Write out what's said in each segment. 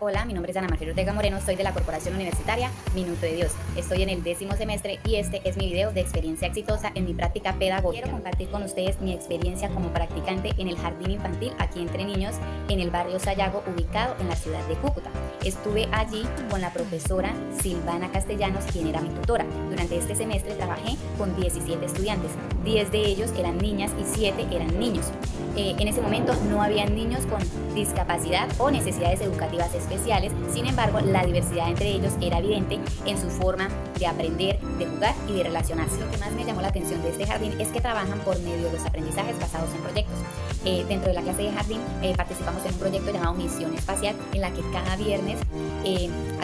Hola, mi nombre es Ana María Ortega Moreno, soy de la Corporación Universitaria Minuto de Dios. Estoy en el 10º semestre y este es mi video de experiencia exitosa en mi práctica pedagógica. Quiero compartir con ustedes mi experiencia como practicante en el jardín infantil aquí entre niños en el barrio Sayago, ubicado en la ciudad de Cúcuta. Estuve allí con la profesora Silvana Castellanos, quien era mi tutora. Durante este semestre trabajé con 17 estudiantes, 10 de ellos eran niñas y 7 eran niños. En ese momento no habían niños con discapacidad o necesidades educativas especiales, sin embargo la diversidad entre ellos era evidente en su forma de aprender, de jugar y de relacionarse. Lo que más me llamó la atención de este jardín es que trabajan por medio de los aprendizajes basados en proyectos. Dentro de la clase de jardín participamos en un proyecto llamado Misión Espacial, en la que cada viernes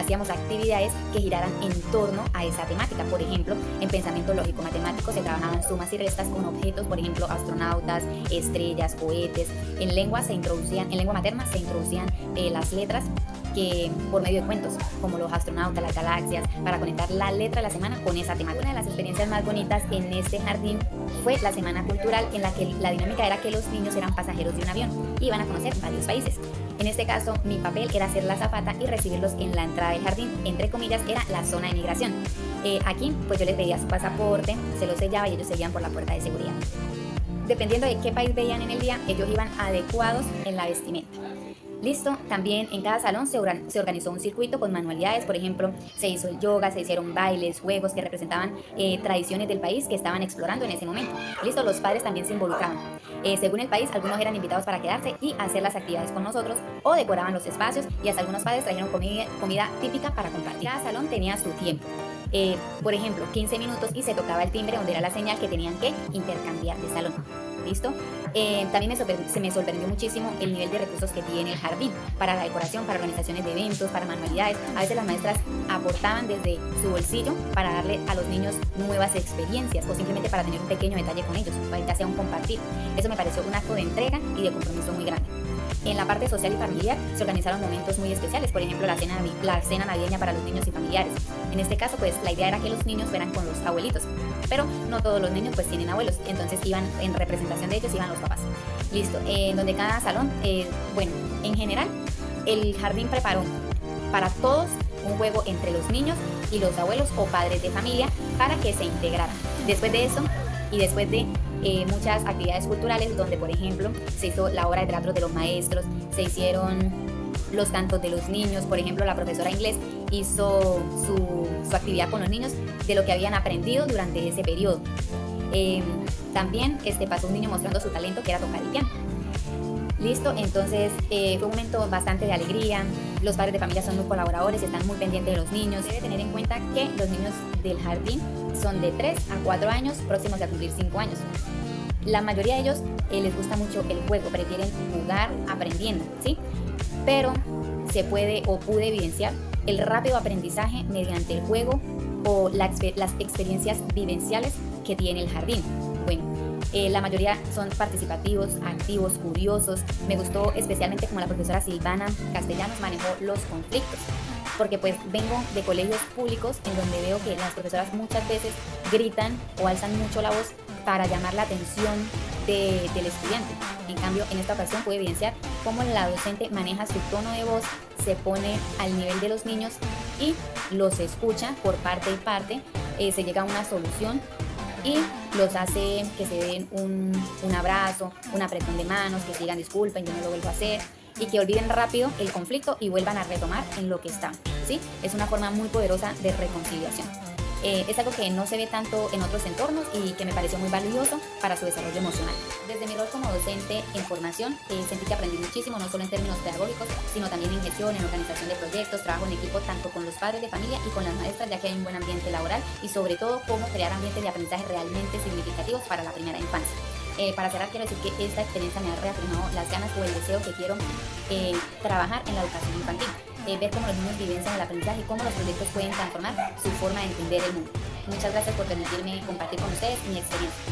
hacíamos actividades que giraran en torno a esa temática. Por ejemplo, en pensamiento lógico matemático se trabajaban sumas y restas con objetos, por ejemplo, astronautas, estrellas, cohetes. En lengua materna se introducían las letras que por medio de cuentos, como los astronautas, las galaxias, para conectar la letra de la semana con esa temática. Una de las experiencias más bonitas en este jardín fue la semana cultural, en la que la dinámica era que los niños eran pasajeros de un avión y iban a conocer varios países. En este caso, mi papel era ser la azafata y recibirlos en la entrada del jardín, entre comillas, era la zona de migración. Aquí, pues yo les pedía su pasaporte, se lo sellaba y ellos seguían por la puerta de seguridad. Dependiendo de qué país veían en el día, ellos iban adecuados en la vestimenta. Listo, también en cada salón se organizó un circuito con manualidades. Por ejemplo, se hizo el yoga, se hicieron bailes, juegos que representaban tradiciones del país que estaban explorando en ese momento. Listo, los padres también se involucraban. Según el país, algunos eran invitados para quedarse y hacer las actividades con nosotros, o decoraban los espacios, y hasta algunos padres trajeron comida típica para compartir. Cada salón tenía su tiempo. Por ejemplo, 15 minutos y se tocaba el timbre, donde era la señal que tenían que intercambiar de salón. ¿Listo? También se me sorprendió muchísimo el nivel de recursos que tiene el jardín para la decoración, para organizaciones de eventos, para manualidades. A veces las maestras aportaban desde su bolsillo para darle a los niños nuevas experiencias o simplemente para tener un pequeño detalle con ellos, ya sea un compartir. Eso me pareció un acto de entrega y de compromiso muy grande. En la parte social y familiar se organizaron momentos muy especiales, por ejemplo la cena navideña para los niños y familiares. En este caso, pues la idea era que los niños fueran con los abuelitos, pero no todos los niños pues tienen abuelos, entonces iban en representación de ellos, iban los papás. Listo, donde cada salón, bueno, en general el jardín preparó para todos un juego entre los niños y los abuelos o padres de familia para que se integraran. Después de eso y después de muchas actividades culturales, donde por ejemplo se hizo la obra de teatro de los maestros, se hicieron los cantos de los niños. Por ejemplo, la profesora de inglés hizo su actividad con los niños de lo que habían aprendido durante ese periodo. También pasó un niño mostrando su talento, que era tocar el piano. Listo, entonces fue un momento bastante de alegría. Los padres de familia son muy colaboradores, están muy pendientes de los niños. Debe tener en cuenta que los niños del jardín son de 3 a 4 años, próximos a cumplir 5 años. La mayoría de ellos les gusta mucho el juego, prefieren jugar aprendiendo, ¿sí? Pero se puede o pude evidenciar el rápido aprendizaje mediante el juego o las experiencias vivenciales que tiene el jardín. Bueno, la mayoría son participativos, activos, curiosos. Me gustó especialmente como la profesora Silvana Castellanos manejó los conflictos, porque pues vengo de colegios públicos en donde veo que las profesoras muchas veces gritan o alzan mucho la voz para llamar la atención del estudiante. En cambio, en esta ocasión pude evidenciar cómo la docente maneja su tono de voz, se pone al nivel de los niños y los escucha por parte y parte, se llega a una solución y los hace que se den un abrazo, un apretón de manos, que se digan disculpen, yo no lo vuelvo a hacer, y que olviden rápido el conflicto y vuelvan a retomar en lo que están, ¿sí? Es una forma muy poderosa de reconciliación. Es algo que no se ve tanto en otros entornos y que me pareció muy valioso para su desarrollo emocional. Desde mi rol como docente en formación, sentí que aprendí muchísimo, no solo en términos pedagógicos, sino también en gestión, en organización de proyectos, trabajo en equipo tanto con los padres de familia y con las maestras, ya que hay un buen ambiente laboral, y sobre todo cómo crear ambientes de aprendizaje realmente significativos para la primera infancia. Para cerrar, quiero decir que esta experiencia me ha reafirmado las ganas o el deseo que quiero trabajar en la educación infantil. Ver cómo los niños vivencian el aprendizaje y cómo los proyectos pueden transformar su forma de entender el mundo. Muchas gracias por permitirme compartir con ustedes mi experiencia.